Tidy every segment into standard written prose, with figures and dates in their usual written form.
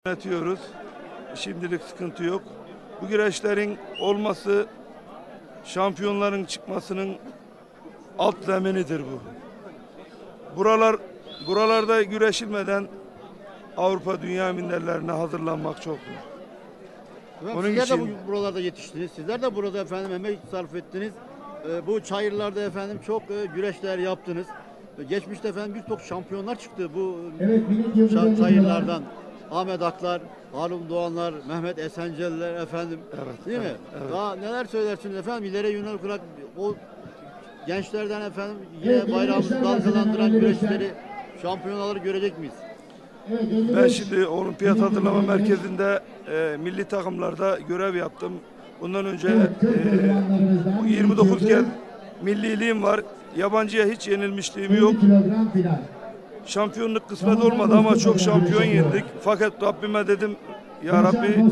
Yönetiyoruz. Şimdilik sıkıntı yok. Bu güreşlerin olması şampiyonların çıkmasının alt zeminidir bu. Buralarda güreşilmeden Avrupa dünya minderlerine hazırlanmak çok zor. Onun sizler için de buralarda yetiştiniz. Sizler de burada efendim emek sarf ettiniz. Bu çayırlarda efendim çok güreşler yaptınız. Geçmişte efendim birçok şampiyonlar çıktı bu çayırlardan. Ahmet Aklar, Harun Doğanlar, Mehmet Esenceliler efendim. Evet, değil mi? Evet. Daha neler söylersiniz efendim? İleriye yönelik olarak o gençlerden efendim yine bayrağımızı dalgalandıran güreşleri, şampiyonaları görecek miyiz? Ben şimdi Olimpiyat Hatırlama Merkezi'nde milli takımlarda görev yaptım. Bundan önce 29 kez milliliğim var. Yabancıya hiç yenilmişliğim yok. Şampiyonluk kısmet olmadı ama çok şampiyon yendik. Fakat Rabbime dedim, ya Rabbi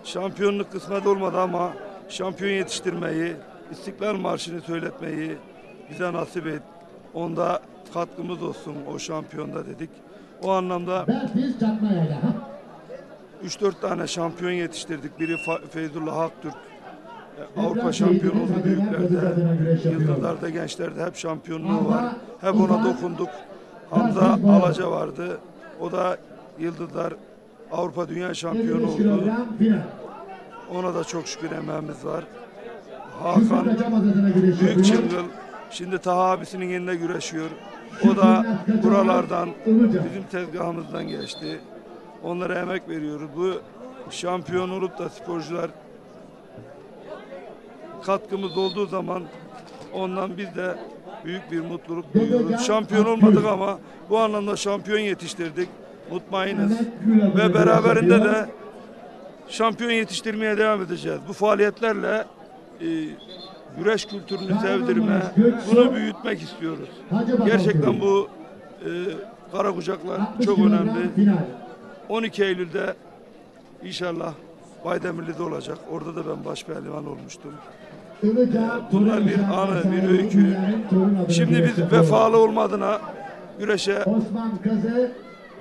şampiyonluk kısmet olmadı ama şampiyon yetiştirmeyi, İstiklal Marşı'nı söyletmeyi bize nasip et. Onda katkımız olsun o şampiyonda dedik. O anlamda 3-4 tane şampiyon yetiştirdik. Biri Feyzullah Haktürk. Avrupa şampiyonu oldu büyüklerde. Yıldızlarda, gençlerde hep şampiyonluğu var. Hep ona dokunduk. Hamza Alaca vardı. O da Yıldızlar Avrupa Dünya Şampiyonu oldu. Ona da çok şükür emeğimiz var. Hakan Büyük Çıngıl şimdi Taha abisinin yanında güreşiyor. O da buralardan, bizim tezgahımızdan geçti. Onlara emek veriyoruz. Bu şampiyon olup da sporcular katkımız olduğu zaman ondan biz de büyük bir mutluluk duyuyoruz. Şampiyon olmadık ama bu anlamda şampiyon yetiştirdik. Mutmain'iz. Ve beraberinde de şampiyon yetiştirmeye devam edeceğiz. Bu faaliyetlerle güreş kültürünü sevdirme, bunu büyütmek istiyoruz. Gerçekten bu kara kucaklar çok önemli. 12 Eylül'de inşallah Baydemirli'de olacak. Orada da ben baş pehlivan olmuştum. Bunlar bir anı, bir öykü. Şimdi biz vefalı olmadığına güreşe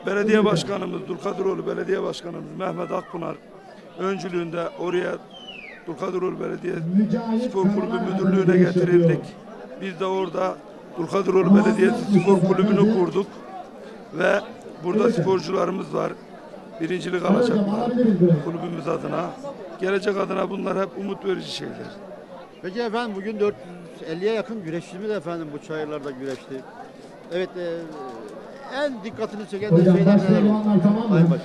belediye başkanımız, Dulkadiroğlu Belediye Başkanımız Mehmet Akpınar öncülüğünde oraya Dulkadiroğlu Belediye Spor Kulübü Müdürlüğü'ne getirildik. Biz de orada Dulkadiroğlu Belediye Spor Kulübü'nü kurduk ve burada sporcularımız var. Birincilik alacaklar kulübümüz adına. Gelecek adına bunlar hep umut verici şeyler. Peki efendim bugün 450'ye yakın güreşçimiz efendim bu çayırlarda güreşti. Evet, en dikkatini çeken de şeyler neler oldu?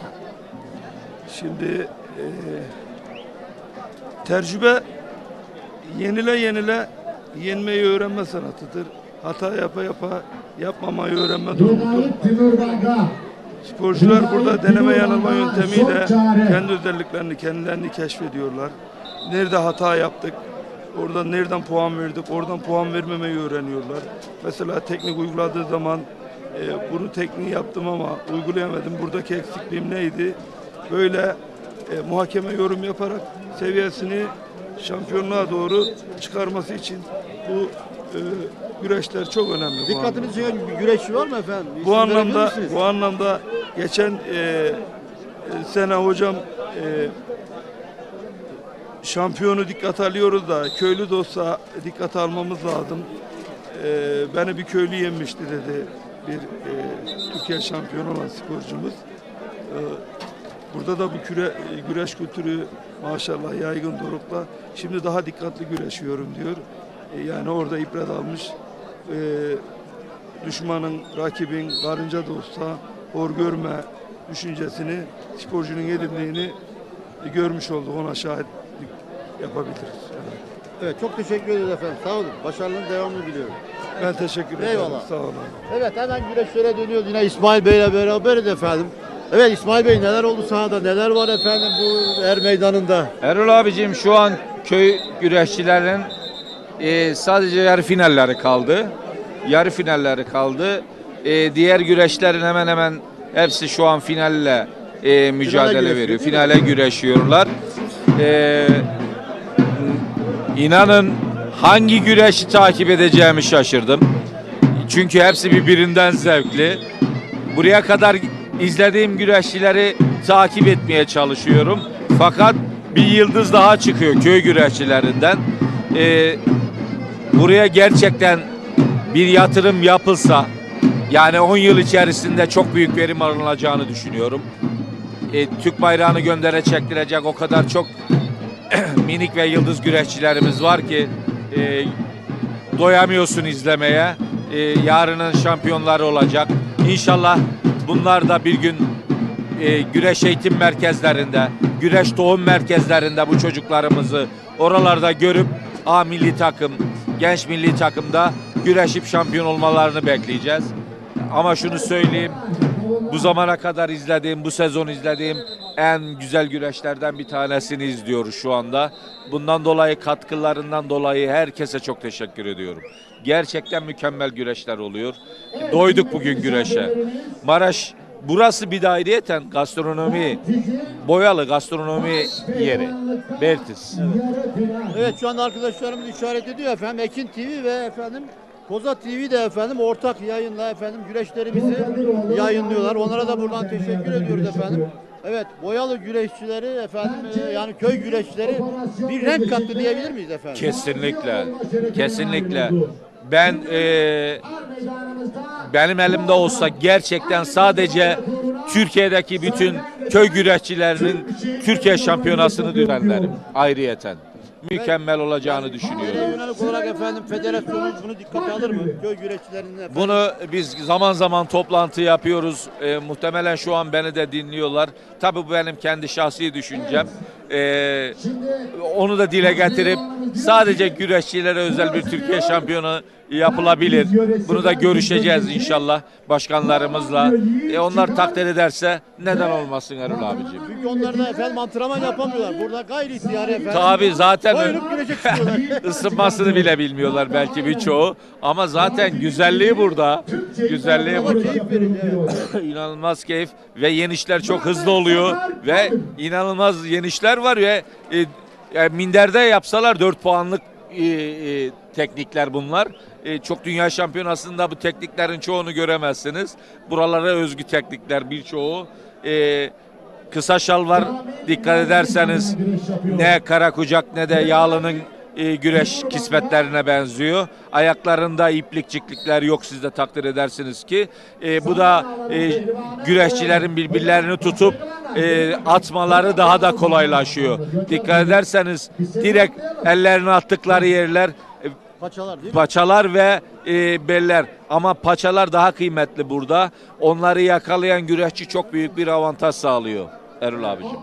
Şimdi tecrübe yenile yenmeyi öğrenme sanatıdır. Hata yapa yapmamayı öğrenme durumudur. Sporcular burada deneme yanılma yöntemiyle kendi özelliklerini, kendilerini keşfediyorlar. Nerede hata yaptık, oradan nereden puan verdik, oradan puan vermemeyi öğreniyorlar. Mesela teknik uyguladığı zaman bunu tekniği yaptım ama uygulayamadım. Buradaki eksikliğim neydi? Böyle muhakeme yorum yaparak seviyesini şampiyonluğa doğru çıkarması için bu güreşler çok önemli. Dikkatinizi çeken bir güreşçi var mı efendim? Bu anlamda geçen sene hocam şampiyonu dikkat alıyoruz da köylü de olsa dikkat almamız lazım. Beni bir köylü yenmişti dedi bir Türkiye şampiyonu olan sporcumuz. Burada da bu güreş kültürü maşallah yaygın dorukta. Şimdi daha dikkatli güreşiyorum diyor. Yani orada ibret almış. Düşmanın, rakibin karınca da olsa hor görme düşüncesini, sporcunun edimliğini görmüş olduk. Ona şahitlik yapabiliriz. Evet, çok teşekkür ederiz efendim. Sağ olun. Başarının devamını diliyorum. Ben teşekkür ederim. Eyvallah. Sağ olun. Evet, hemen güreşlere dönüyoruz. Yine İsmail Bey'le beraberiz efendim. Evet İsmail Bey, neler oldu sahada? Neler var efendim bu meydanında? Erol abicim, şu an köy güreşçilerin sadece yarı finalleri kaldı. Diğer güreşlerin hemen hemen hepsi şu an finalle mücadele veriyor. Finale güreşiyorlar. İnanın hangi güreşi takip edeceğimi şaşırdım. Çünkü hepsi birbirinden zevkli. Buraya kadar izlediğim güreşçileri takip etmeye çalışıyorum. Fakat bir yıldız daha çıkıyor köy güreşçilerinden. Buraya gerçekten bir yatırım yapılsa, yani 10 yıl içerisinde çok büyük verim alınacağını düşünüyorum. Türk bayrağını göndere çektirecek o kadar çok minik ve yıldız güreşçilerimiz var ki doyamıyorsun izlemeye. Yarının şampiyonları olacak. İnşallah bunlar da bir gün güreş eğitim merkezlerinde, güreş doğum merkezlerinde bu çocuklarımızı oralarda görüp milli takım, genç milli takımda güreşip şampiyon olmalarını bekleyeceğiz. Ama şunu söyleyeyim, bu zamana kadar izlediğim, bu sezon izlediğim en güzel güreşlerden bir tanesini izliyoruz şu anda. Bundan dolayı, katkılarından dolayı herkese çok teşekkür ediyorum. Gerçekten mükemmel güreşler oluyor. Doyduk bugün güreşe. Maraş, burası bir de ayrıyeten gastronomi, Boyalı gastronomi yeri. Bertis. Evet, şu anda arkadaşlarımız işaret ediyor efendim. Ekin TV ve efendim Koza TV de efendim ortak yayınla efendim güreşlerimizi yayınlıyorlar. Onlara da buradan teşekkür ediyoruz efendim. Evet, Boyalı güreşçileri efendim yani köy güreşçileri bir renk kattı diyebilir miyiz efendim? Kesinlikle. Kesinlikle. Ben benim elimde olsa gerçekten sadece Türkiye'deki bütün köy güreşçilerinin Türkiye şampiyonasını düzenlerim ayrıyeten. Mükemmel olacağını düşünüyorum. Yönelik olarak efendim federasyonumuz bunu dikkate alır mı? Köy güreşçilerinin efendim. Bunu biz zaman zaman toplantı yapıyoruz. Muhtemelen şu an beni de dinliyorlar. Tabii bu benim kendi şahsi düşüncem. Onu da dile getirip sadece güreşçilere özel bir Türkiye şampiyonu yapılabilir. Bunu da görüşeceğiz inşallah başkanlarımızla. Onlar takdir ederse neden olmasın Erol abiciğim. Çünkü onlar da efendim antrenman yapamıyorlar. Burada gayri ihtiyari efendim. Tabii zaten Oyunun güreşe çıkıyorlar. ısınmasını bile bilmiyorlar belki birçoğu. Ama zaten güzelliği burada. Güzelliği Ama burada. keyif verici, evet. İnanılmaz keyif ve yenişler çok hızlı oluyor ve inanılmaz yenişler var ve minderde yapsalar 4 puanlık teknikler bunlar. Çok dünya şampiyonasında bu tekniklerin çoğunu göremezsiniz. Buralara özgü teknikler birçoğu. Kısa şalvar dikkat ederseniz ne kara kucak ne de yağlının güreş kismetlerine benziyor. Ayaklarında iplikçiklikler yok, siz de takdir edersiniz ki. Bu da güreşçilerin birbirlerini tutup atmaları daha da kolaylaşıyor. Dikkat ederseniz direkt ellerini attıkları yerler Paçalar değil mi? paçalar ve beller. Ama paçalar daha kıymetli burada. Onları yakalayan güreşçi çok büyük bir avantaj sağlıyor Erol abiciğim.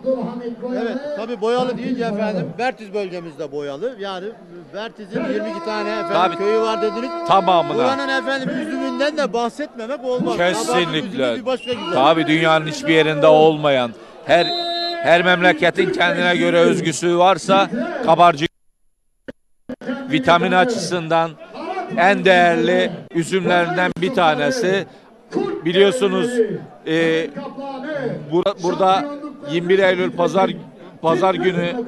Evet, tabii Boyalı deyince efendim Bertiz bölgemizde Boyalı. Yani Bertiz'in 22 tane efendim Tabii. köyü var dediniz. Tamamına. Buranın efendim üzümünden de bahsetmemek olmaz. Kesinlikle. Üzümü bir başka güzel. Tabii dünyanın hiçbir yerinde olmayan, her memleketin kendine göre özgüsü varsa kabarcık vitamin açısından en değerli üzümlerinden bir tanesi. Biliyorsunuz burada 21 Eylül pazar günü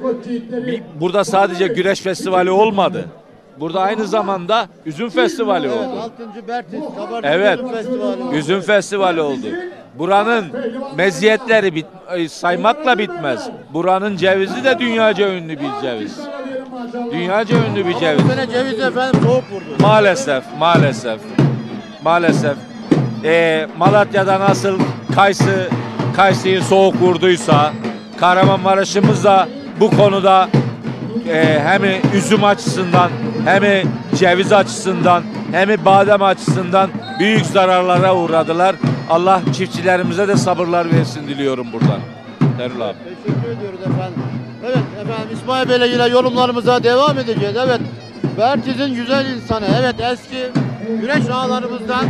burada sadece güreş festivali olmadı. Burada aynı zamanda üzüm festivali Evet, oldu. 6. Bertiz Kabarcık Evet. Üzüm Festivali. Üzüm festivali oldu. Buranın meziyetleri saymakla bitmez. Buranın cevizi de dünyaca ünlü bir ceviz. Dünyaca ünlü bir ceviz. Bu sene ceviz efendim soğuk vurdu. Maalesef. Malatya'da nasıl kayısıyı soğuk vurduysa, Kahramanmaraş'ımız da bu konuda hem üzüm açısından hem ceviz açısından hem badem açısından büyük zararlara uğradılar. Allah çiftçilerimize de sabırlar versin diliyorum buradan. Erol abi. Teşekkür ediyoruz efendim. Evet efendim İsmail Bey'le yine yorumlarımıza devam edeceğiz. Evet, Bertiz'in güzel insanı. Evet, eski güreş ağalarımızdan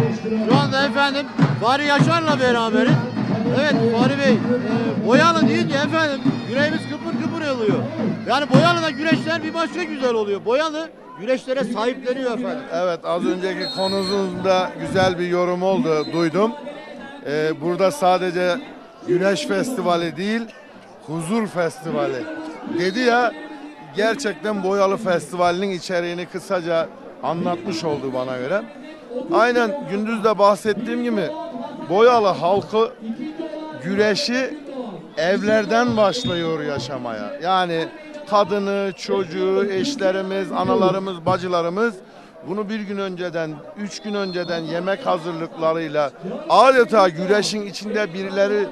şu anda efendim Fahri Yaşar'la beraberiz. Evet Fahri Bey, Boyalı deyince efendim yüreğimiz kıpır kıpır oluyor. Yani Boyalı'da güreşler bir başka güzel oluyor. Boyalı güreşlere sahipleniyor efendim. Evet, az önceki konumuzda güzel bir yorum oldu, duydum. Burada sadece güneş festivali değil, huzur festivali dedi ya, gerçekten Boyalı Festivali'nin içeriğini kısaca anlatmış oldu bana göre. Aynen gündüz de bahsettiğim gibi Boyalı halkı güreşi evlerden başlıyor yaşamaya. Yani kadını, çocuğu, eşlerimiz, analarımız, bacılarımız bunu bir gün önceden, 3 gün önceden yemek hazırlıklarıyla adeta güreşin içinde birileri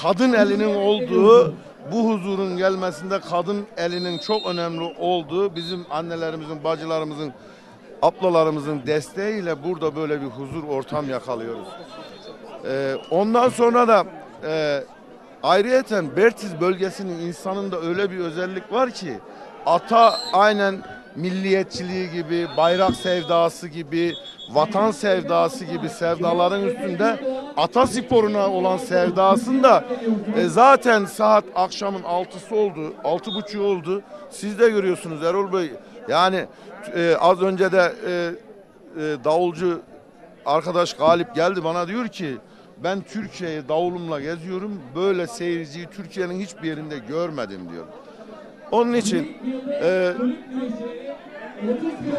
kadın elinin olduğu, bu huzurun gelmesinde kadın elinin çok önemli olduğu, bizim annelerimizin, bacılarımızın, ablalarımızın desteğiyle burada böyle bir huzur ortam yakalıyoruz. Ondan sonra da ayrıyeten Bertiz bölgesinin insanında öyle bir özellik var ki ata aynen milliyetçiliği gibi, bayrak sevdası gibi, vatan sevdası gibi sevdaların üstünde ata sporuna olan sevdasında zaten saat akşamın 6'sı oldu, 6.30 oldu. Siz de görüyorsunuz Erol Bey. Yani az önce de davulcu arkadaş Galip geldi bana diyor ki ben Türkiye'yi davulumla geziyorum. Böyle seyirciyi Türkiye'nin hiçbir yerinde görmedim diyor. Onun için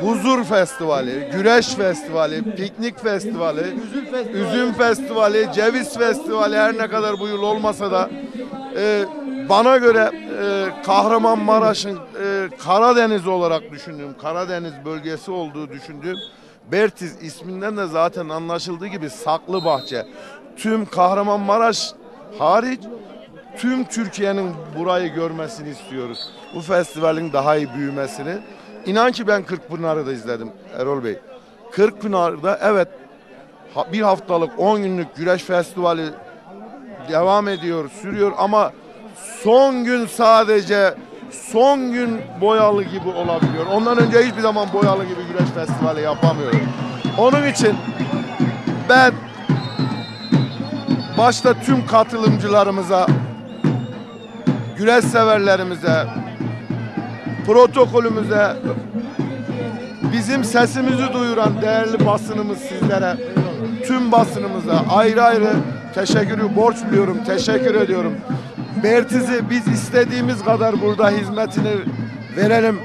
Huzur Festivali, Güreş Festivali, Piknik Festivali, Üzüm Festivali, Ceviz Festivali her ne kadar bu yıl olmasa da bana göre Kahramanmaraş'ın Karadeniz olarak düşündüğüm, Karadeniz bölgesi olduğu düşündüğüm Bertiz isminden de zaten anlaşıldığı gibi saklı bahçe. Tüm Kahramanmaraş hariç tüm Türkiye'nin burayı görmesini istiyoruz. Bu festivalin daha iyi büyümesini. İnan ki ben Kırkpınar'ı da izledim Erol Bey. Kırkpınar'da evet bir haftalık 10 günlük güreş festivali devam ediyor, sürüyor ama son gün sadece son gün boyalı gibi olabiliyor. Ondan önce hiçbir zaman boyalı gibi güreş festivali yapamıyorum. Onun için ben başta tüm katılımcılarımıza, güreş severlerimize, protokolümüze, bizim sesimizi duyuran değerli basınımız sizlere, tüm basınımıza ayrı ayrı teşekkürü borç biliyorum, teşekkür ediyorum. Bertiz'i biz istediğimiz kadar burada hizmetini verelim,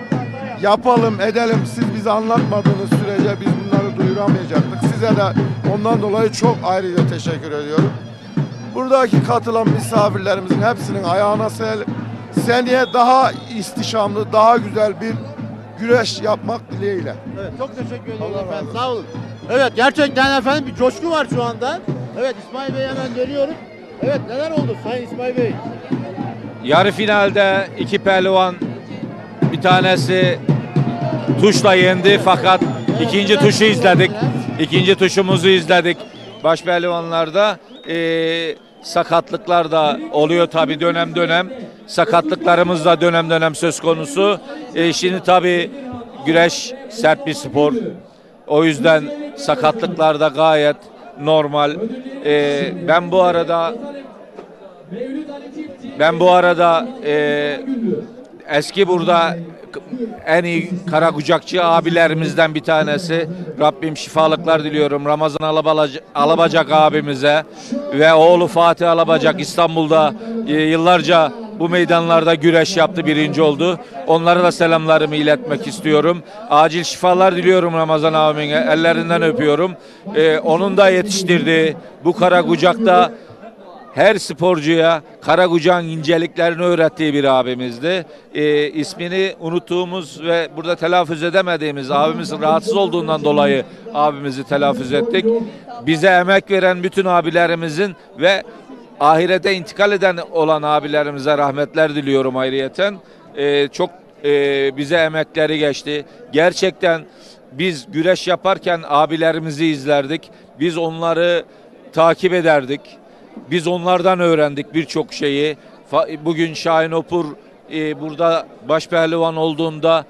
yapalım, edelim. Siz bize anlatmadığınız sürece biz bunları duyuramayacaktık. Size de ondan dolayı çok ayrıca teşekkür ediyorum. Buradaki katılan misafirlerimizin hepsinin ayağına sağlık. Seneye daha ihtişamlı, daha güzel bir güreş yapmak dileğiyle. Evet, çok teşekkür ederim efendim. Sağ olun. Evet, gerçekten efendim bir coşku var şu anda. Evet, İsmail Bey hemen dönüyoruz. Evet, neler oldu Sayın İsmail Bey? Yarı finalde iki pehlivan, bir tanesi tuşla yendi fakat ikinci tuşu izledik. İkinci tuşumuzu izledik. Baş pehlivanlarda sakatlıklar da oluyor tabii dönem dönem. Sakatlıklarımız da dönem dönem söz konusu. Şimdi tabii güreş sert bir spor. O yüzden sakatlıklar da gayet normal. Ben bu arada eski burada en iyi karakucakçı abilerimizden bir tanesi. Rabbim şifalıklar diliyorum. Ramazan Alabacak abimize ve oğlu Fatih Alabacak İstanbul'da yıllarca bu meydanlarda güreş yaptı, birinci oldu. Onlara da selamlarımı iletmek istiyorum. Acil şifalar diliyorum Ramazan abime. Ellerinden öpüyorum. Onun da yetiştirdiği bu karakucakta her sporcuya karakucağın inceliklerini öğrettiği bir abimizdi. İsmini unuttuğumuz ve burada telaffuz edemediğimiz abimiz rahatsız olduğundan dolayı abimizi telaffuz ettik. Bize emek veren bütün abilerimizin ve ahirete intikal eden olan abilerimize rahmetler diliyorum ayrıyeten. Çok bize emekleri geçti. Gerçekten biz güreş yaparken abilerimizi izlerdik. Biz onları takip ederdik. Biz onlardan öğrendik birçok şeyi. Bugün Şahin Opur burada başpehlivan olduğunda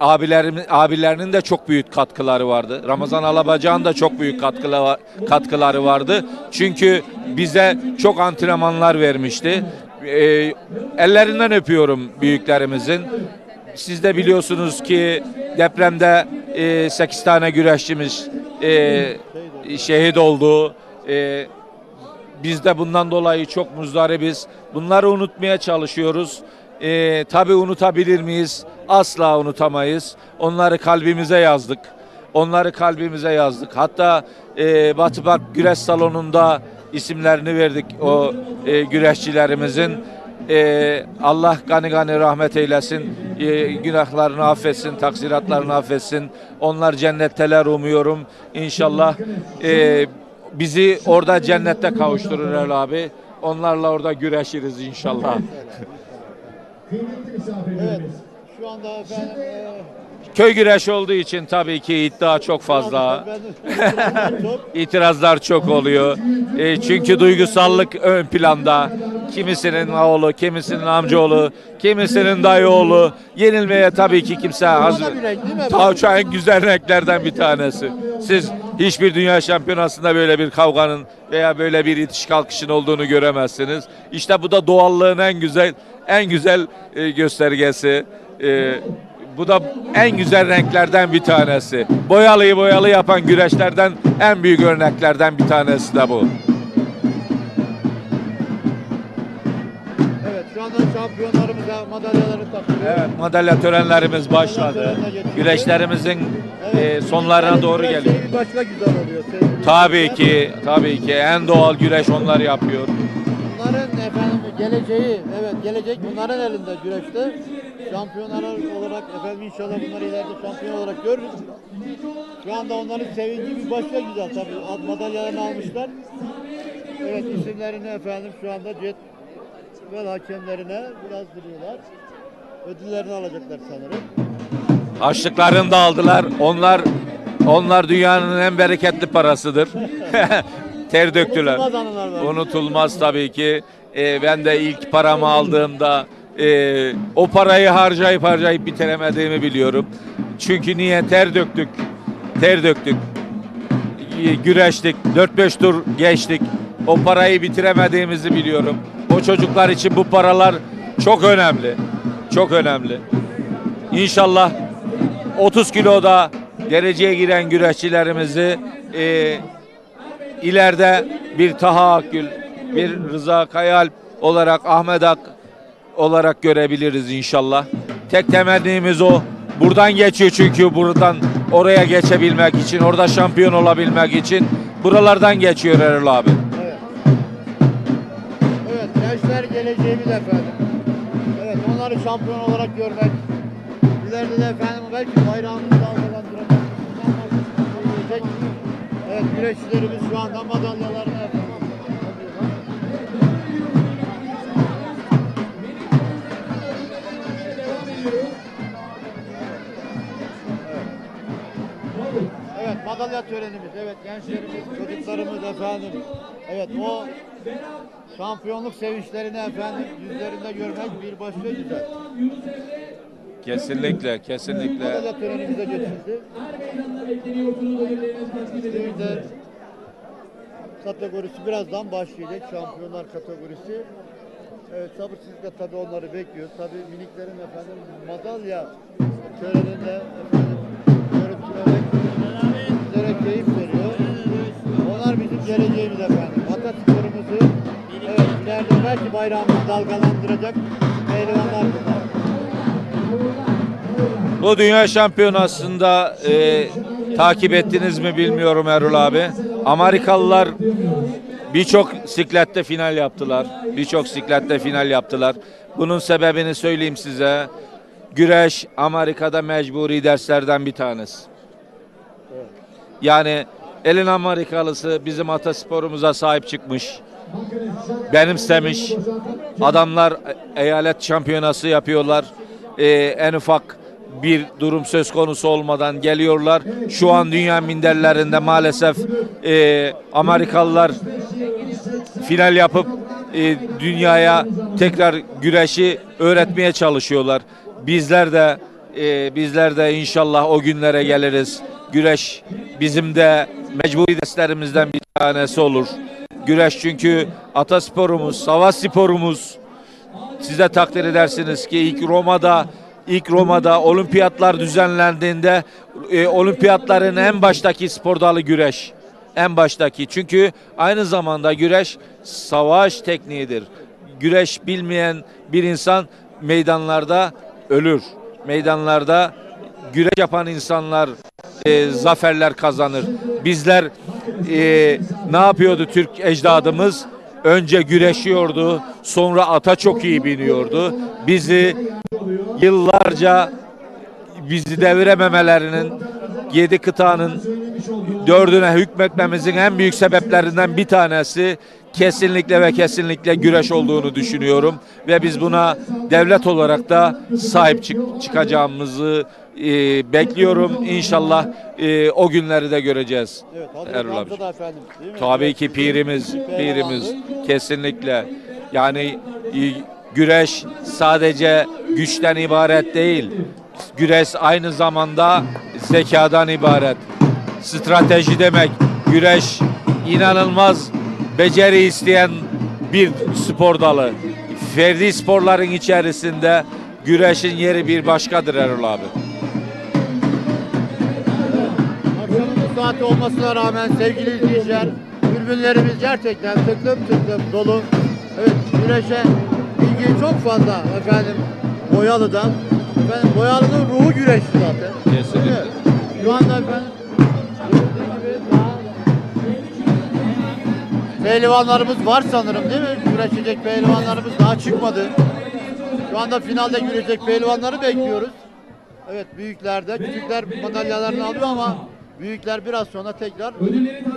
abilerinin de çok büyük katkıları vardı. Ramazan Alabacak'ın da çok büyük katkıları vardı. Çünkü bize çok antrenmanlar vermişti. Ellerinden öpüyorum büyüklerimizin. Siz de biliyorsunuz ki depremde 8 tane güreşçimiz şehit oldu. Biz de bundan dolayı çok muzdaribiz. Bunları unutmaya çalışıyoruz. Tabii unutabilir miyiz? Asla unutamayız. Onları kalbimize yazdık. Hatta Batı Park Güreş Salonu'nda isimlerini verdik o güreşçilerimizin. Allah gani gani rahmet eylesin. Günahlarını affetsin, taksiratlarını affetsin. Onlar cennetteler umuyorum. İnşallah bizi orada cennette kavuşturur Erol abi. Onlarla orada güreşiriz inşallah. Evet. Şu anda efendim Köy güreşi olduğu için tabii ki iddia çok fazla. çok. İtirazlar çok oluyor. Çünkü duygusallık ön planda. Kimisinin oğlu, kimisinin amcaoğlu, kimisinin dayıoğlu. Yenilmeye tabii ki kimse hazır. bir renk değil mi? Şu en güzel renklerden bir tanesi. Siz hiçbir dünya şampiyonasında böyle bir kavganın veya böyle bir itiş kalkışın olduğunu göremezsiniz. İşte bu da doğallığın en güzel göstergesi. Bu da en güzel renklerden bir tanesi. Boyalıyı boyalı yapan güreşlerden en büyük örneklerden bir tanesi de bu. Evet, şu anda şampiyonlarımıza madalyaları takılıyor. Evet, madalya törenlerimiz başladı. Güreşlerimizin sonlarına doğru Güreşleri geliyor. bir başka güzel oluyor. sevgili Tabii ki en doğal güreş onlar yapıyor. Bunların efendim geleceği, evet gelecek bunların elinde güreşte. Şampiyonlar olarak efendim inşallah bunları ileride şampiyon olarak görürüz. Şu anda onların sevinci bir başka güzel tabii. Madalyalarını almışlar. Evet isimlerini efendim şu anda cetvel hakemlerine biraz duruyorlar. Ödüllerini alacaklar sanırım. Harçlıklarını da aldılar. Onlar dünyanın en bereketli parasıdır. Ter döktüler. Unutulmaz anılar var. Unutulmaz tabii ki. Ben de ilk paramı aldığımda o parayı harcayıp bitiremediğimi biliyorum. Çünkü niye? Ter döktük. Güreştik. 4-5 tur geçtik. O parayı bitiremediğimizi biliyorum. O çocuklar için bu paralar çok önemli. Çok önemli. İnşallah 30 kiloda geleceğe giren güreşçilerimizi ileride bir Taha Akgül, bir Rıza Kayaalp olarak, Ahmet Ak olarak görebiliriz inşallah. Tek temennimiz o. Buradan geçiyor çünkü buradan oraya geçebilmek için, orada şampiyon olabilmek için buralardan geçiyor Erol abi. Evet. Evet, gençler geleceğimiz efendim. Evet, onları şampiyon olarak görmek. İleride de efendim belki bayrağımızı dalgalandıracak. Evet, güreşçilerimiz şu anda madalyalarını efendim. Evet, madalya törenimiz. Evet, gençlerimiz, çocuklarımız efendim. Evet, o şampiyonluk sevinçlerini efendim yüzlerinde görmek bir başka güzel. Kesinlikle. Madalya törenimize geçildi. Bir de kategorisi birazdan başlayacak. Şampiyonlar kategorisi. Evet, sabırsızlıkla tabii onları bekliyoruz. Tabii miniklerin efendim madalya töreninde efendim görüntülemek bizlere keyif veriyor. Onlar bizim geleceğimiz efendim. Atasporumuzu evet ileride belki bayrağımızı dalgalandıracak pehlivanlar bunlar. Bu dünya şampiyonasında takip ettiniz mi bilmiyorum Erol abi. Amerikalılar birçok siklette final yaptılar. Bunun sebebini söyleyeyim size. Güreş Amerika'da mecburi derslerden bir tanesi. Yani elin Amerikalısı bizim atasporumuza sahip çıkmış. Benimsemiş. Adamlar eyalet şampiyonası yapıyorlar. En ufak bir durum söz konusu olmadan geliyorlar. Şu an dünya minderlerinde maalesef Amerikalılar final yapıp dünyaya tekrar güreşi öğretmeye çalışıyorlar. Bizler de inşallah o günlere geliriz. Güreş bizim de mecburi derslerimizden bir tanesi olur. Güreş çünkü atasporumuz, savaş sporumuz. Siz de takdir edersiniz ki ilk Roma'da olimpiyatlar düzenlendiğinde olimpiyatların en baştaki spor dalı güreş. En baştaki. Çünkü aynı zamanda güreş savaş tekniğidir. Güreş bilmeyen bir insan meydanlarda ölür. Meydanlarda güreş yapan insanlar zaferler kazanır. Bizler ne yapıyordu Türk ecdadımız? Önce güreşiyordu, sonra ata çok iyi biniyordu. Yıllarca bizi devirememelerinin, 7 kıtanın 4'üne hükmetmemizin en büyük sebeplerinden bir tanesi kesinlikle ve kesinlikle güreş olduğunu düşünüyorum. Ve biz buna devlet olarak da sahip çıkacağımızı bekliyorum. İnşallah o günleri de göreceğiz. Evet, Hazreti Erol abi. Hamza da efendim, değil mi? Tabii ki pirimiz kesinlikle. Yani güreş sadece güçten ibaret değil. Güreş aynı zamanda zekadan ibaret. Strateji demek. Güreş inanılmaz beceri isteyen bir spor dalı. Ferdi sporların içerisinde güreşin yeri bir başkadır Erol abi. Akşamın saati olmasına rağmen sevgili izleyiciler, tribünlerimiz gerçekten tıklım tıklım dolu. Evet, güreşe ilgi çok fazla efendim Boyalı'da. Efendim Boyalı'nın ruhu güreşti zaten. Kesinlikle. Evet. Şu anda efendim gördüğünüz gibi daha pehlivanlarımız var sanırım, değil mi? Güreşecek pehlivanlarımız daha çıkmadı. Şu anda finalde güreşecek pehlivanları bekliyoruz. Evet, büyüklerde, küçükler madalyalarını alıyor ama büyükler biraz sonra tekrar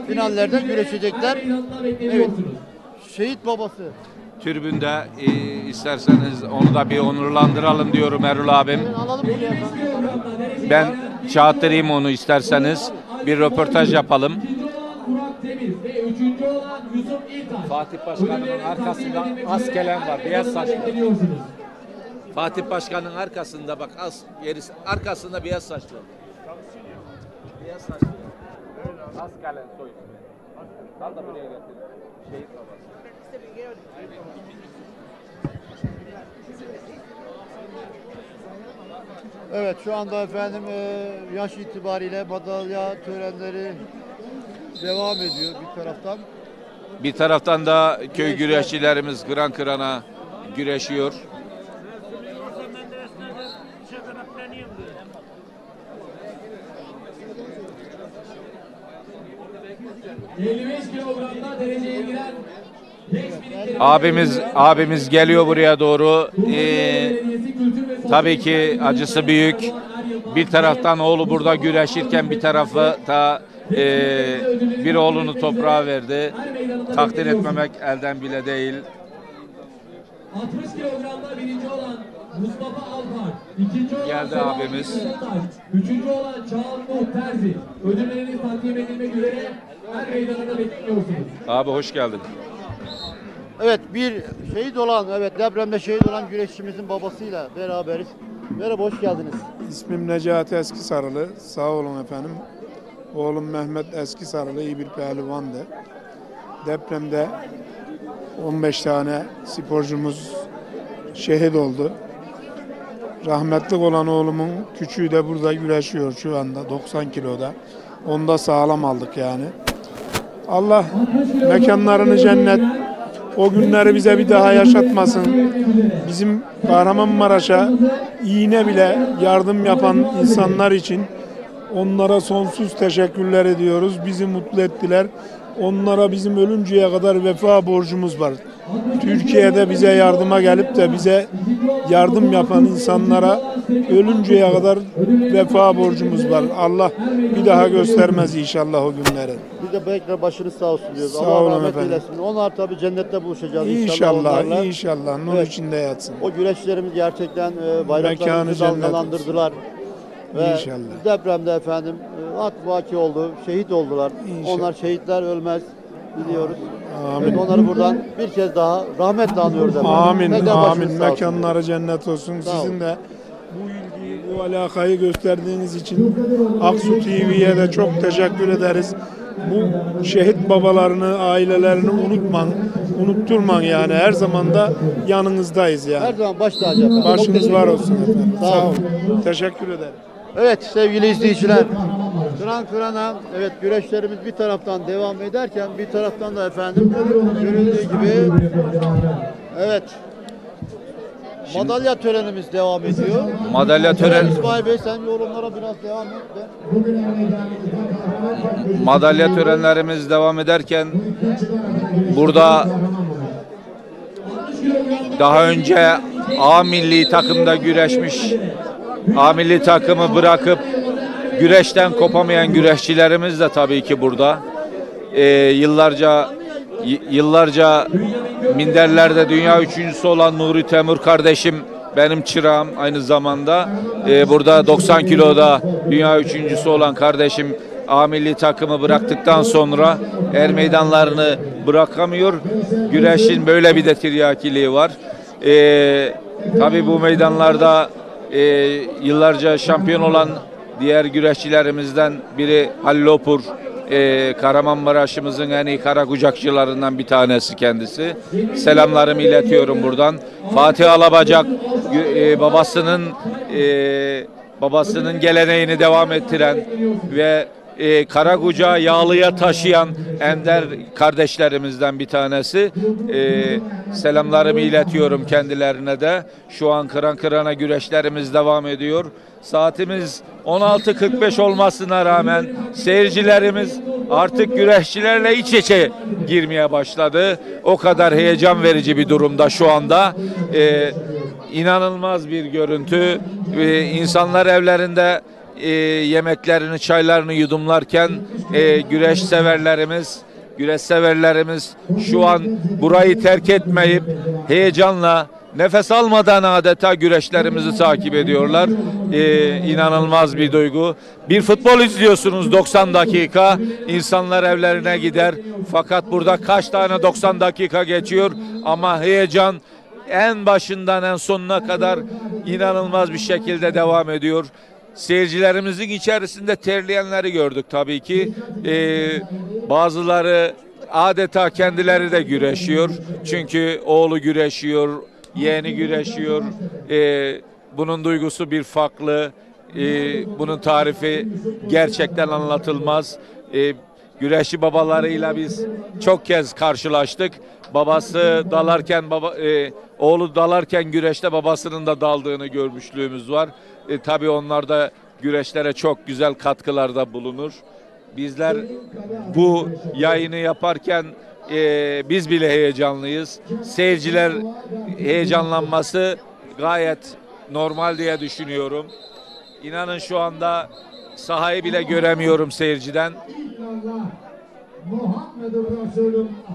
finallerde güreşecekler. Evet, şehit babası. Tribünde isterseniz onu da bir onurlandıralım diyorum Erol abim. Alalım buraya efendim. Ben çağırtırayım onu isterseniz. Bir röportaj yapalım. Fatih Başkan'ın arkasında az gelen var. Beyaz saçlı. Fatih Başkan'ın arkasında bak arkasında beyaz saçlı. Beyaz saçlı. Az gelen soy. Al da buraya getir. Şehit babası. Evet, şu anda efendim yaş itibariyle madalya törenleri devam ediyor bir taraftan. Bir taraftan da köy güreşçilerimiz kıran kırana güreşiyor. 55 kilogramda dereceye giren Abimiz geliyor buraya doğru. Tabii ki acısı büyük. Bir taraftan oğlu burada güreşirken bir tarafı da bir oğlunu toprağa verdi. Takdir etmemek elden bile değil. 60 kilogramda birinci olan Mustafa Alpar, ikinci olan Geldi Sebahattin abimiz. Kırataş, üçüncü olan Çağan Nuh Terzi. Ödülleriniz takdim edilmek üzere her meydanında bekliyorsunuz. Abi hoş geldin. Evet, bir şehit olan, evet depremde şehit olan güreşçimizin babasıyla beraberiz. Merhaba, hoş geldiniz. İsmim Necati Eskisarılı. Sağ olun efendim. Oğlum Mehmet Eskisarılı iyi bir pehlivandı. Depremde 15 tane sporcumuz şehit oldu. Rahmetli olan oğlumun küçüğü de burada güreşiyor şu anda 90 kiloda. Onu da sağlam aldık yani. Allah mekanlarını cennet, o günleri bize bir daha yaşatmasın. Bizim Kahramanmaraş'a iğne bile yardım yapan insanlar için onlara sonsuz teşekkürler ediyoruz. Bizi mutlu ettiler. Onlara bizim ölünceye kadar vefa borcumuz var. Türkiye'de bize yardıma gelip de bize yardım yapan insanlara ölünceye kadar vefa borcumuz var. Allah bir daha göstermez inşallah o günleri. Biz de bekle başınız sağ olsun diyoruz. Sağ Allah olun rahmet efendim. eylesin. Onlar tabii cennette buluşacağız inşallah. İnşallah, onlarla. inşallah. Nur Evet. içinde yatsın. O güreşlerimiz gerçekten Mekanı bayraklarımızı cennet dalgalandırdılar. Ve İnşallah. depremde efendim vaki oldu, şehit oldular. İnşallah. Onlar şehitler ölmez biliyoruz. Amin. Evet, onları buradan bir kez daha rahmetle anıyoruz efendim. Amin, Tekrar başınız amin. sağ olsun. Mekanları cennet olsun. Sağ olun. Sizin de bu ilgiyi, bu alakayı gösterdiğiniz için Aksu TV'ye de çok teşekkür ederiz. Bu şehit babalarını, ailelerini unutturman yani. Her zaman da yanınızdayız Her yani. zaman baş tacı efendim. Çok Başınız teşekkür var ederim. olsun efendim. Sağ Sağ olun. olun. Teşekkür ederim. Evet sevgili izleyiciler, kıran kırana evet güreşlerimiz bir taraftan devam ederken bir taraftan da efendim görüldüğü gibi evet Madalya törenimiz devam ediyor. Madalya töreni İsmail Bey sen yorumlara biraz devam et. madalya törenlerimiz devam ederken burada daha önce A milli takımda güreşmiş, A milli takımı bırakıp güreşten kopamayan güreşçilerimiz de tabii ki burada. Yıllarca minderlerde dünya üçüncüsü olan Nuri Temur kardeşim benim çırağım aynı zamanda. Burada 90 kiloda dünya üçüncüsü olan kardeşim A milli takımı bıraktıktan sonra er meydanlarını bırakamıyor. Güreşin böyle bir de tiryakiliği var. Tabii bu meydanlarda yıllarca şampiyon olan diğer güreşçilerimizden biri Halil Opur. Kahramanmaraş'ımızın en iyi kara kucakçılarından bir tanesi kendisi. Selamlarımı iletiyorum buradan. Fatih Alabacak babasının geleneğini devam ettiren ve kara kucağı yağlıya taşıyan ender kardeşlerimizden bir tanesi. Selamlarımı iletiyorum kendilerine de. Şu an kıran kırana güreşlerimiz devam ediyor. Saatimiz 16.45 olmasına rağmen seyircilerimiz artık güreşçilerle iç içe girmeye başladı. O kadar heyecan verici bir durumda şu anda. İnanılmaz bir görüntü. İnsanlar evlerinde yemeklerini, çaylarını yudumlarken güreş severlerimiz şu an burayı terk etmeyip heyecanla nefes almadan adeta güreşlerimizi takip ediyorlar. İnanılmaz bir duygu. Bir futbol izliyorsunuz 90 dakika. İnsanlar evlerine gider. Fakat burada kaç tane 90 dakika geçiyor ama heyecan en başından en sonuna kadar inanılmaz bir şekilde devam ediyor. Seyircilerimizin içerisinde terleyenleri gördük tabii ki. Bazıları adeta kendileri de güreşiyor. Çünkü oğlu güreşiyor, yeğeni güreşiyor. Bunun duygusu bir farklı. Bunun tarifi gerçekten anlatılmaz. Güreşçi babalarıyla biz çok kez karşılaştık. Babası dalarken oğlu dalarken güreşte babasının da daldığını görmüşlüğümüz var. Tabii onlar da güreşlere çok güzel katkılarda bulunur. Bizler bu yayını yaparken biz bile heyecanlıyız. Seyirciler heyecanlanması gayet normal diye düşünüyorum. İnanın şu anda sahayı bile göremiyorum seyirciden.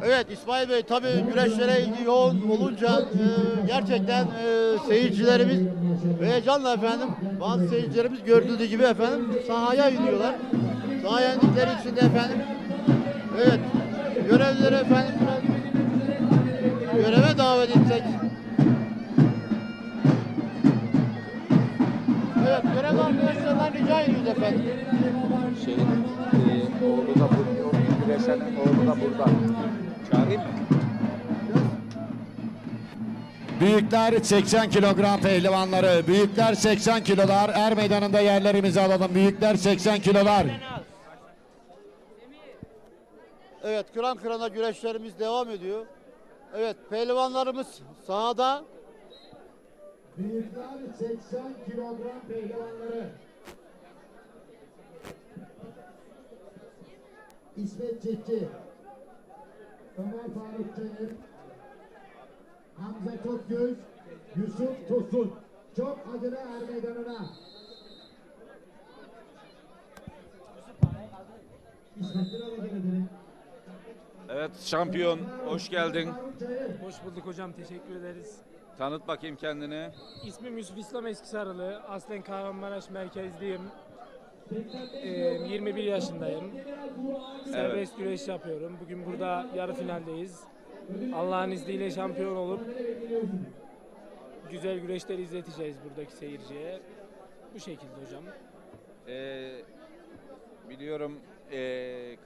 Evet İsmail Bey tabii güreşlere ilgi yoğun olunca gerçekten seyircilerimiz heyecanla efendim bazı seyircilerimiz gördüğü gibi efendim sahaya iniyorlar. Sahaya indikleri için de efendim evet görevlileri efendim biraz göreve davet etsek. Evet görev arkadaşlarından rica ediyoruz efendim. Oğlu da burada. Güreşenin oğlu da burada. Çağırayım mı? Büyükler 80 kilogram pehlivanları. Büyükler 80 kilolar. Er meydanında yerlerimizi alalım. Büyükler 80 kilolar. Evet kıran kırana güreşlerimiz devam ediyor. Evet pehlivanlarımız sahada. Büyükler 80 kilogram pehlivanları. İsmet Çiftçi, Ömer Faruk Çelik, Hamza Tokgöz, Yusuf Tosun. Çok adına er meydanına. Evet şampiyon hoş geldin. Hoş bulduk hocam, teşekkür ederiz. Tanıt bakayım kendini. İsmim Yusuf İslam Eskisarılı, aslen Kahramanmaraş merkezliyim. 21 yaşındayım. Serbest güreş yapıyorum. Bugün burada yarı finaldeyiz. Allah'ın izniyle şampiyon olup güzel güreşler izleteceğiz buradaki seyirciye. Bu şekilde hocam. Biliyorum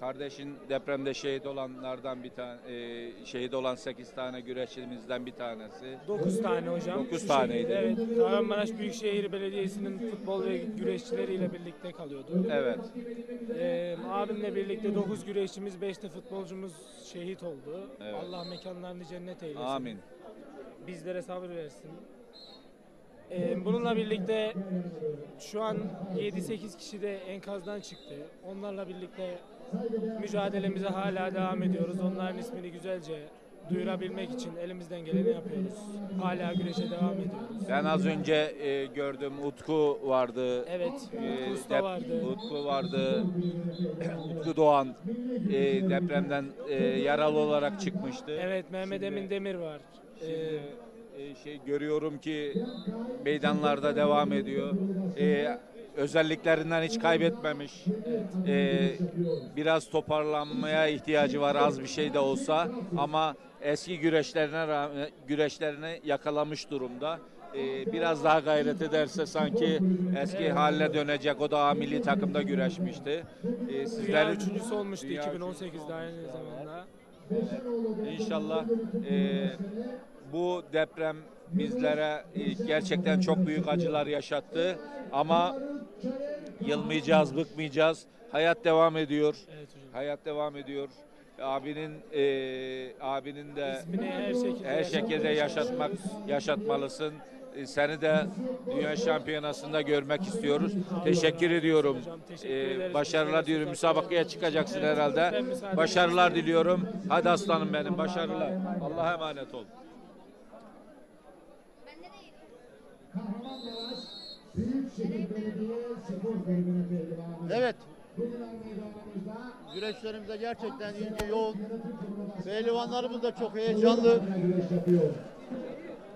kardeşin depremde şehit olanlardan bir tane, şehit olan 8 tane güreşçimizden bir tanesi. 9 tane hocam. 9 Şu taneydi. şekilde, evet. Kahramanmaraş Büyükşehir Belediyesi'nin futbol ve güreşçileriyle birlikte kalıyordu. Evet. Abimle birlikte 9 güreşçimiz, 5 de futbolcumuz şehit oldu. Evet. Allah mekanlarını cennet eylesin. Amin. Bizlere sabır versin. Bununla birlikte şu an 7-8 kişi de enkazdan çıktı. Onlarla birlikte mücadelemize hala devam ediyoruz. Onların ismini güzelce duyurabilmek için elimizden geleni yapıyoruz. Hala güreşe devam ediyoruz. Ben az önce gördüm, Utku vardı. Evet, Utku Usta vardı. Utku vardı. Utku Doğan depremden yaralı olarak çıkmıştı. Evet, Mehmet Emin Demir var. Görüyorum ki meydanlarda devam ediyor. Özelliklerinden hiç kaybetmemiş. Biraz toparlanmaya ihtiyacı var, az bir şey de olsa, ama eski güreşlerini yakalamış durumda. Biraz daha gayret ederse sanki eski haline dönecek. O da milli takımda güreşmişti. Dünya üçüncüsü olmuştu 2018'de aynı zamanda. İnşallah bu deprem bizlere gerçekten çok büyük acılar yaşattı. Ama yılmayacağız, bıkmayacağız. Hayat devam ediyor. Evet hocam. Hayat devam ediyor. Abinin de İsmini her şekilde yaşatmalısın. Seni de dünya şampiyonasında görmek istiyoruz. Teşekkür ediyorum. Hocam, teşekkür ederiz. Başarılar diliyorum. Müsabakaya çıkacaksın herhalde. Başarılar diliyorum. Hadi aslanım benim. Başarılar. Allah'a emanet ol. Evet. Güreşlerimize gerçekten ilgi yoğun. Pehlivanlarımız da çok heyecanlı.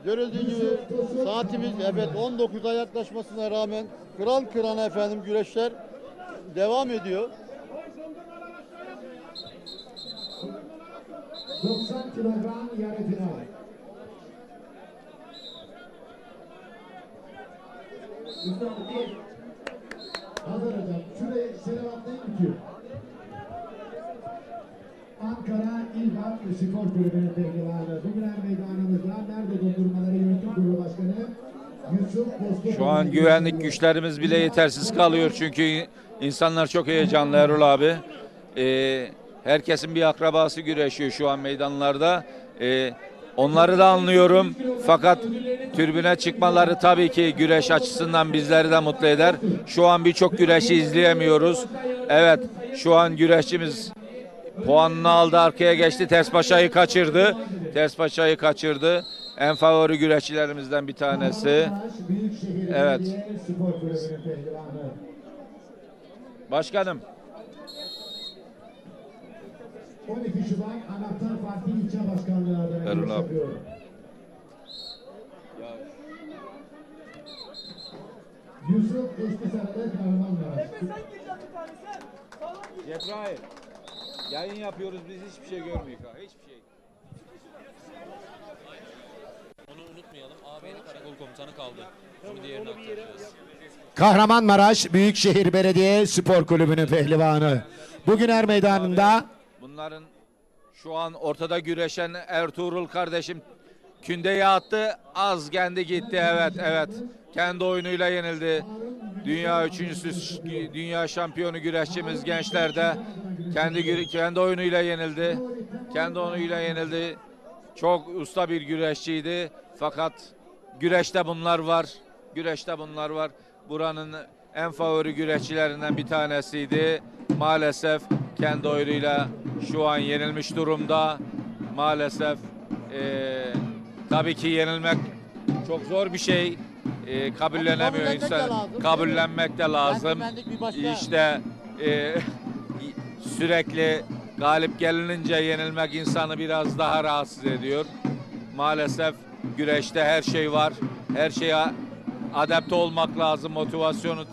Görüldüğü gibi saatimiz 19'a yaklaşmasına rağmen kıran kırana efendim güreşler devam ediyor. 90 kilogram yarı final. Hazır hocam. Şuraya selamatlayın bitiyor. Ankara İlhan Spor Kulübü'nün pehlivanı. Bugün meydanımızda Nerede Dondurmaları Yönetim Kurulu Başkanı Yusuf Bozkurt. Şu an güvenlik güçlerimiz bile yetersiz kalıyor çünkü insanlar çok heyecanlı Erol abi. Herkesin bir akrabası güreşiyor şu an meydanlarda. Onları da anlıyorum. Fakat tribüne çıkmaları tabii ki güreş açısından bizleri de mutlu eder. Şu an birçok güreşi izleyemiyoruz. Evet, şu an güreşçimiz puanını aldı, arkaya geçti. Terspaşa'yı kaçırdı. En favori güreşçilerimizden bir tanesi. Evet. Başkanım. 12 Şubat Anahtar Parti İlçe Başkanlığı adına Erol abi. Yusuf Eskisar'da Kahramanmaraş. Cebrail. Yayın yapıyoruz, biz hiçbir şey görmüyoruz. Hiçbir şey. Onu unutmayalım. AB'nin karakol komutanı kaldı. Onu diğerine aktaracağız. Kahramanmaraş Büyükşehir Belediye Spor Kulübü'nün pehlivanı. Bugün meydanında Bunların şu an ortada güreşen Ertuğrul kardeşim kündeye attı. Az kendi gitti. Evet. Kendi oyunuyla yenildi. Dünya üçüncüsü, dünya şampiyonu güreşçimiz gençlerde kendi oyunuyla yenildi. Çok usta bir güreşçiydi. Fakat güreşte bunlar var. Buranın en favori güreşçilerinden bir tanesiydi. Maalesef kendi oyunuyla şu an yenilmiş durumda. Maalesef tabii ki yenilmek çok zor bir şey. Kabullenemiyor insan. Kabullenmek de lazım. İşte sürekli galip gelinince yenilmek insanı biraz daha rahatsız ediyor. Maalesef güreşte her şey var. Her şeye adapte olmak lazım. Motivasyonu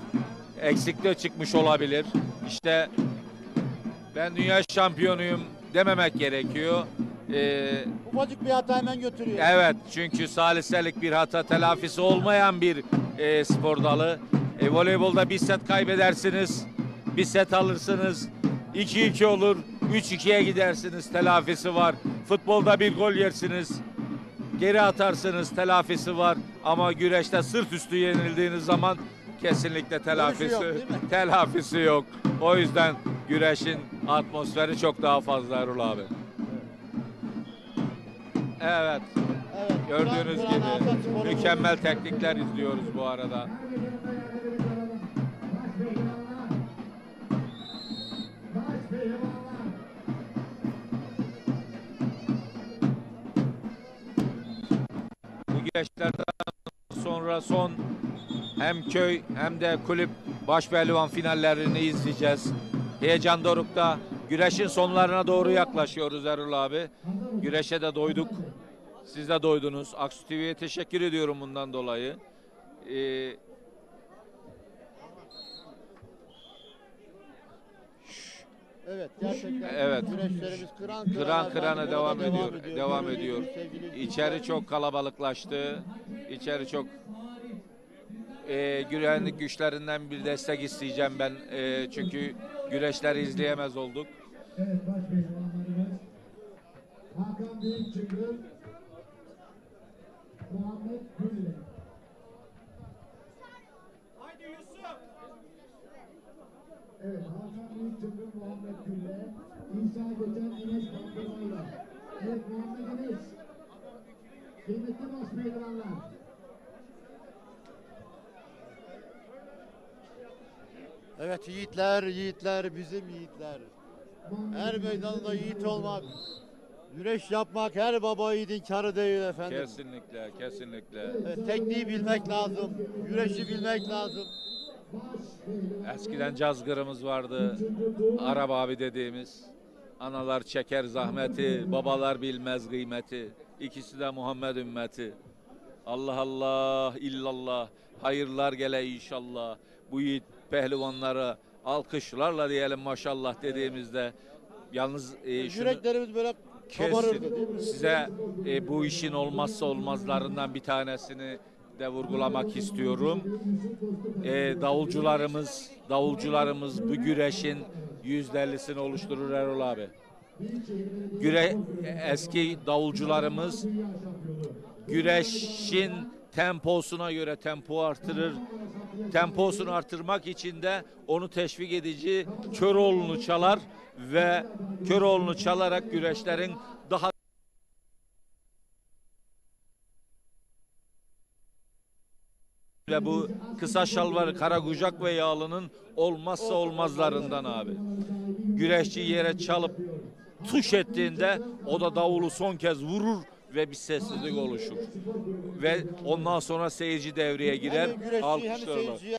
eksikliğe çıkmış olabilir. İşte ben dünya şampiyonuyum dememek gerekiyor. Ufacık bir hata hemen götürüyor. Evet, çünkü saliselik bir hata telafisi olmayan bir spor dalı. Voleybolda bir set kaybedersiniz, bir set alırsınız, 2-2 olur, 3-2'ye gidersiniz, telafisi var. Futbolda bir gol yersiniz, geri atarsınız, telafisi var. Ama güreşte sırt üstü yenildiğiniz zaman kesinlikle telafisi yok. O yüzden güreşin atmosferi çok daha fazla Erol abi. Evet. Gördüğünüz Kur'an Azat gibi sporumuz. mükemmel teknikler izliyoruz bu arada. Bu güreşlerden sonra son hem köy hem de kulüp baş pehlivan finallerini izleyeceğiz. Heyecan dorukta. Güreşin sonlarına doğru yaklaşıyoruz Erol abi. Güreşe de doyduk. Siz de doydunuz. Aksu TV'ye teşekkür ediyorum bundan dolayı. Evet, gerçekten Evet. güreşlerimiz Kıran kırana devam ediyor. Devam Gördüğünüz ediyor. gibi sevgili İçeri çok kalabalıklaştı. İçeri çok güvenlik güçlerinden bir destek isteyeceğim ben. Çünkü güreşleri izleyemez olduk. Evet, baş pehlivanlarımız Hakan Büyükçıngıl, Muhammed Gülle. Evet, Hakan Büyükçıngıl, Muhammed Gülle, İsa Geçen, Enes Bandırmayla. Evet, Muhammed Enes. Kıymetli baş pehlivanlar. Evet, yiğitler, bizim yiğitler. Her meydanda yiğit olmak, güreş yapmak her baba yiğidin karı değil efendim. Kesinlikle, kesinlikle. Evet, tekniği bilmek lazım, güreşi bilmek lazım. Eskiden cazgırımız vardı. Arap abi dediğimiz. Analar çeker zahmeti, babalar bilmez kıymeti. İkisi de Muhammed ümmeti. Allah Allah, illallah. Hayırlar gele inşallah. Bu yiğit pehlivanlara alkışlarla diyelim maşallah dediğimizde. Yalnız şunu Yüreklerimiz böyle kabarırdı değil mi? size bu işin olmazsa olmazlarından bir tanesini de vurgulamak istiyorum. Davulcularımız bu güreşin %50'sini oluşturur Erol abi. Eski davulcularımız güreşin temposuna göre tempo artırır. Temposunu artırmak için de onu teşvik edici Köroğlu'nu çalar ve Köroğlu'nu çalarak güreşlerin daha ve bu kısa şalvarı Karakucak ve Yağlı'nın olmazsa olmazlarından abi. Güreşçi yere çalıp tuş ettiğinde o da davulu son kez vurur ve bir sessizlik oluşur. Ve ondan sonra seyirci devreye girer. Hem güreşçi hem Alkışlarlar. seyirciye